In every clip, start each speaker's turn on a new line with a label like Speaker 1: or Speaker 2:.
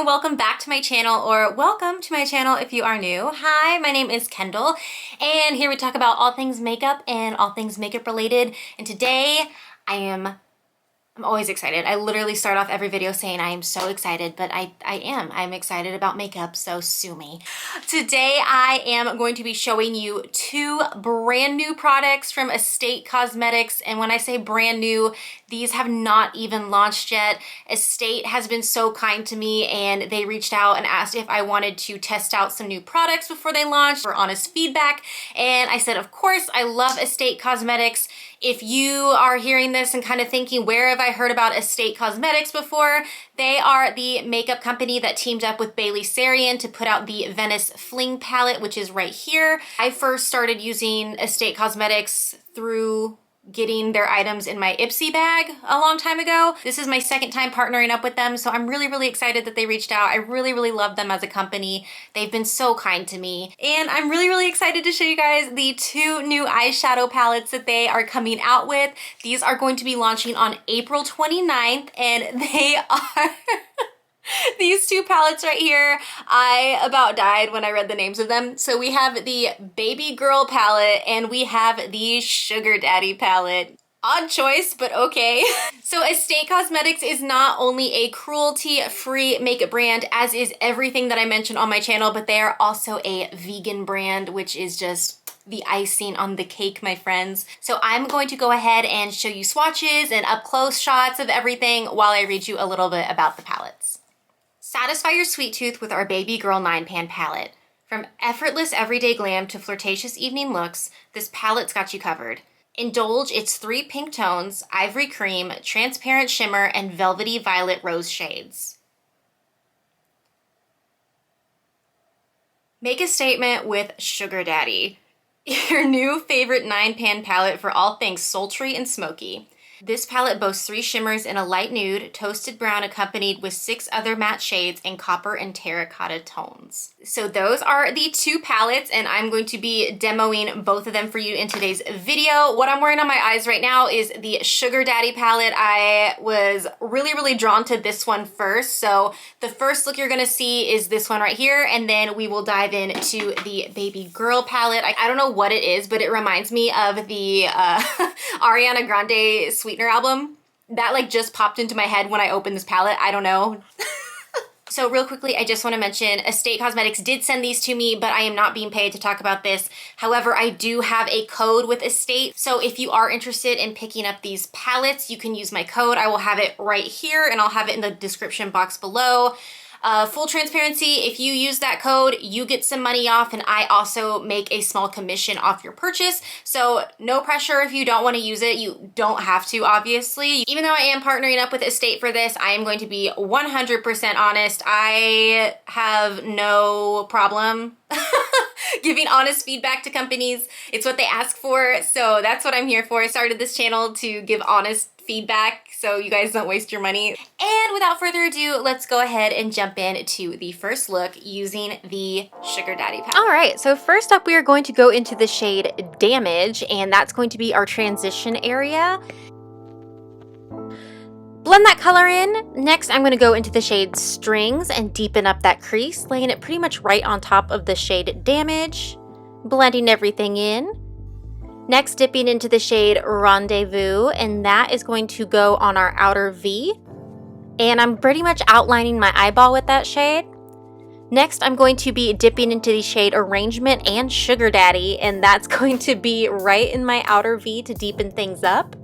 Speaker 1: and welcome back to my channel, or welcome to my channel if you are new. Hi, my name is Kendall, and here we talk about all things makeup and all things makeup related. And today I'm always excited. I literally start off every video saying I am so excited, but I'm excited about makeup, so sue me. Today I am going to be showing you two brand new products from Estate Cosmetics. And when I say brand new, these have not even launched yet. Estate has been so kind to me, and they reached out and asked if I wanted to test out some new products before they launched for honest feedback. And I said, of course, I love Estate Cosmetics. If you are hearing this and kind of thinking, where have I heard about Estate Cosmetics before? They are the makeup company that teamed up with Bailey Sarian to put out the Venice Fling palette, which is right here. I first started using Estate Cosmetics through getting their items in my Ipsy bag a long time ago. This is my second time partnering up with them, so I'm really excited that they reached out. I really love them as a company. They've been so kind to me. And I'm really excited to show you guys the two new eyeshadow palettes that they are coming out with. These are going to be launching on April 29th, and they are these two palettes right here. I about died when I read the names of them. So we have the Baby Girl palette and we have the Sugar Daddy palette. Odd choice, but okay. So Estate Cosmetics is not only a cruelty-free makeup brand, as is everything that I mentioned on my channel, but they are also a vegan brand, which is just the icing on the cake, my friends. So I'm going to go ahead and show you swatches and up-close shots of everything while I read you a little bit about the palettes. Satisfy your sweet tooth with our Baby Girl 9-pan palette. From effortless everyday glam to flirtatious evening looks, this palette's got you covered. Indulge its 3 pink tones, ivory cream, transparent shimmer, and velvety violet rose shades. Make a statement with Sugar Daddy, your new favorite 9-pan palette for all things sultry and smoky. This palette boasts 3 shimmers in a light nude, toasted brown, accompanied with 6 other matte shades in copper and terracotta tones. So those are the 2 palettes, and I'm going to be demoing both of them for you in today's video. What I'm wearing on my eyes right now is the Sugar Daddy palette. I was really drawn to this one first. So the first look you're gonna see is this one right here, and then we will dive into the Baby Girl palette. I don't know what it is, but it reminds me of the Ariana Grande Sweetener album. That like just popped into my head when I opened this palette. I don't know. So real quickly, I just want to mention Estate Cosmetics did send these to me, but I am not being paid to talk about this. However, I do have a code with Estate. So if you are interested in picking up these palettes, you can use my code. I will have it right here and I'll have it in the description box below. Full transparency, if you use that code, you get some money off, and I also make a small commission off your purchase. So no pressure if you don't want to use it. You don't have to, obviously. Even though I am partnering up with Estate for this, I am going to be 100% honest. I have no problem giving honest feedback to companies. It's what they ask for, so that's what I'm here for. I started this channel to give honest feedback so you guys don't waste your money. And without further ado, let's go ahead and jump into the first look using the Sugar Daddy palette. All right, so first up we are going to go into the shade Damage, and that's going to be our transition area. Blend that color in. Next, I'm going to go into the shade Strings and deepen up that crease, laying it pretty much right on top of the shade Damage, blending everything in. Next, dipping into the shade Rendezvous, and that is going to go on our outer V. And I'm pretty much outlining my eyeball with that shade. Next, I'm going to be dipping into the shade Arrangement and Sugar Daddy, and that's going to be right in my outer V to deepen things up.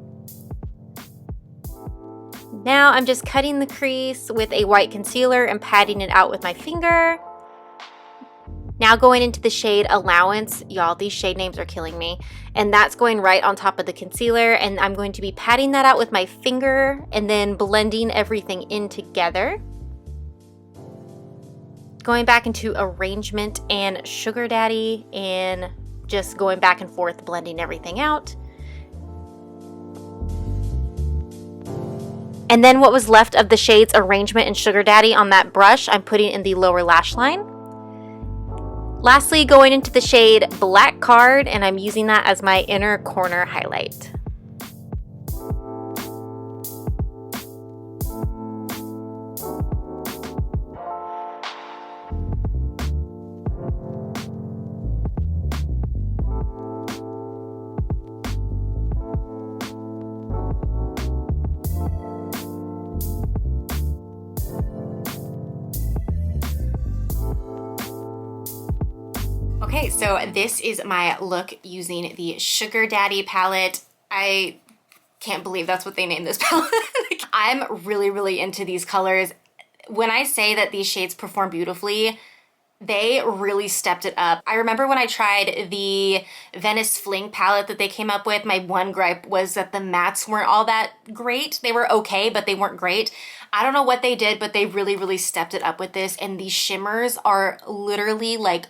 Speaker 1: Now I'm just cutting the crease with a white concealer and patting it out with my finger. Now going into the shade Allowance. Y'all, these shade names are killing me. And that's going right on top of the concealer, and I'm going to be patting that out with my finger and then blending everything in together. Going back into Arrangement and Sugar Daddy and just going back and forth blending everything out. And then what was left of the shades Arrangement and Sugar Daddy on that brush, I'm putting in the lower lash line. Lastly, going into the shade Black Card, and I'm using that as my inner corner highlight. Okay, so this is my look using the Sugar Daddy palette. I can't believe that's what they named this palette. I'm really, really into these colors. When I say that these shades perform beautifully, they really stepped it up. I remember when I tried the Venice Fling palette that they came up with, my one gripe was that the mattes weren't all that great. They were okay, but they weren't great. I don't know what they did, but they really, really stepped it up with this. And these shimmers are literally like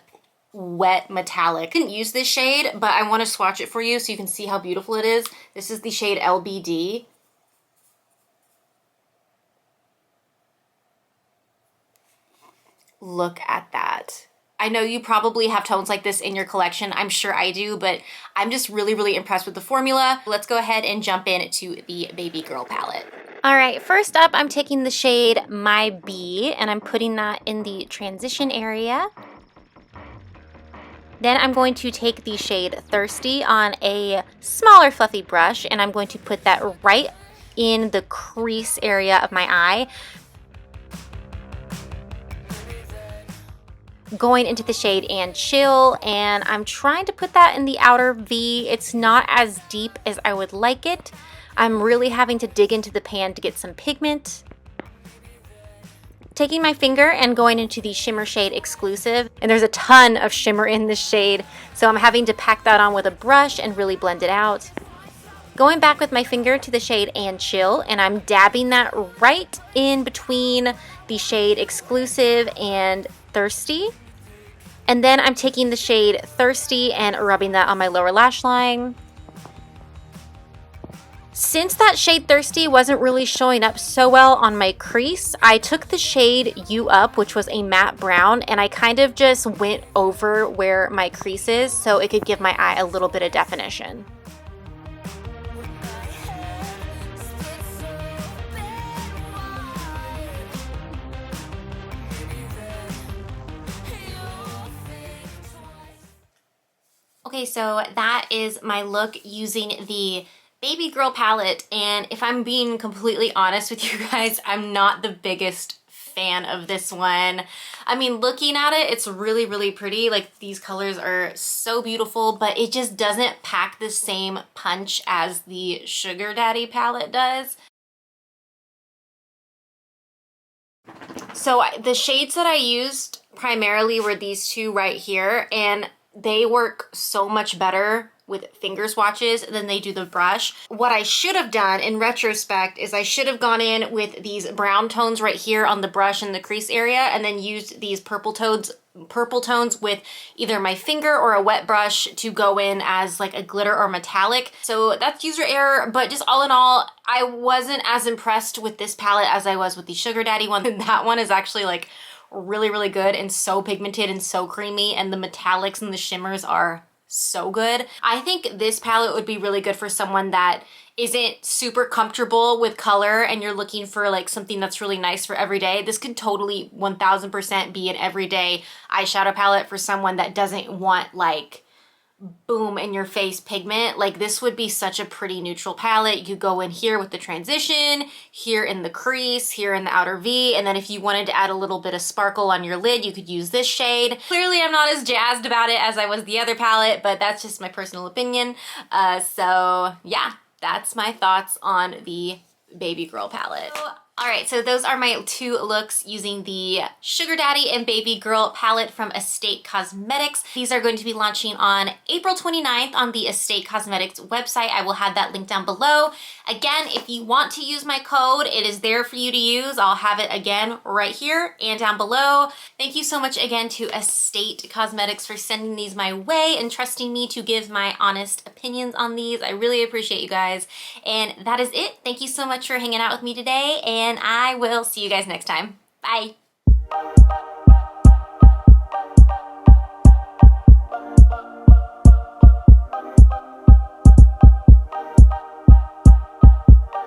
Speaker 1: wet metallic. I didn't use this shade, but I want to swatch it for you so you can see how beautiful it is. This is the shade LBD. Look at that. I know you probably have tones like this in your collection. I'm sure I do, but I'm just really, really impressed with the formula. Let's go ahead and jump into the Baby Girl palette. All right, first up, I'm taking the shade My Bee, and I'm putting that in the transition area. Then I'm going to take the shade Thirsty on a smaller fluffy brush, and I'm going to put that right in the crease area of my eye. Going into the shade And Chill, and I'm trying to put that in the outer V. It's not as deep as I would like it. I'm really having to dig into the pan to get some pigment. Taking my finger and going into the shimmer shade Exclusive, and there's a ton of shimmer in this shade, so I'm having to pack that on with a brush and really blend it out. Going back with my finger to the shade And Chill, and I'm dabbing that right in between the shade Exclusive and Thirsty. And then I'm taking the shade Thirsty and rubbing that on my lower lash line. Since that shade Thirsty wasn't really showing up so well on my crease, I took the shade You Up, which was a matte brown, and I kind of just went over where my crease is so it could give my eye a little bit of definition. Okay, so that is my look using the Baby Girl palette, and if I'm being completely honest with you guys, I'm not the biggest fan of this one. I mean, looking at it, it's really, really pretty. Like, these colors are so beautiful, but it just doesn't pack the same punch as the Sugar Daddy palette does. So the shades that I used primarily were these two right here, and they work so much better with finger swatches than they do the brush. What I should have done in retrospect is I should have gone in with these brown tones right here on the brush in the crease area, and then used these purple tones with either my finger or a wet brush to go in as like a glitter or metallic. So that's user error, but just all in all, I wasn't as impressed with this palette as I was with the Sugar Daddy one. That one is actually like really, really good and so pigmented and so creamy, and the metallics and the shimmers are so good. I think this palette would be really good for someone that isn't super comfortable with color and you're looking for like something that's really nice for every day. This could totally 1000% be an everyday eyeshadow palette for someone that doesn't want like boom in your face pigment. Like, this would be such a pretty neutral palette. You go in here with the transition, here in the crease, here in the outer V, and then if you wanted to add a little bit of sparkle on your lid, you could use this shade. Clearly I'm not as jazzed about it as I was the other palette, but that's just my personal opinion. So yeah, that's my thoughts on the Baby Girl palette. All right, so those are my two looks using the Sugar Daddy and Baby Girl palette from Estate Cosmetics. These are going to be launching on April 29th on the Estate Cosmetics website. I will have that link down below. Again, if you want to use my code, it is there for you to use. I'll have it again right here and down below. Thank you so much again to Estate Cosmetics for sending these my way and trusting me to give my honest opinions on these. I really appreciate you guys. And that is it. Thank you so much for hanging out with me today, and I will see you guys next time. Bye.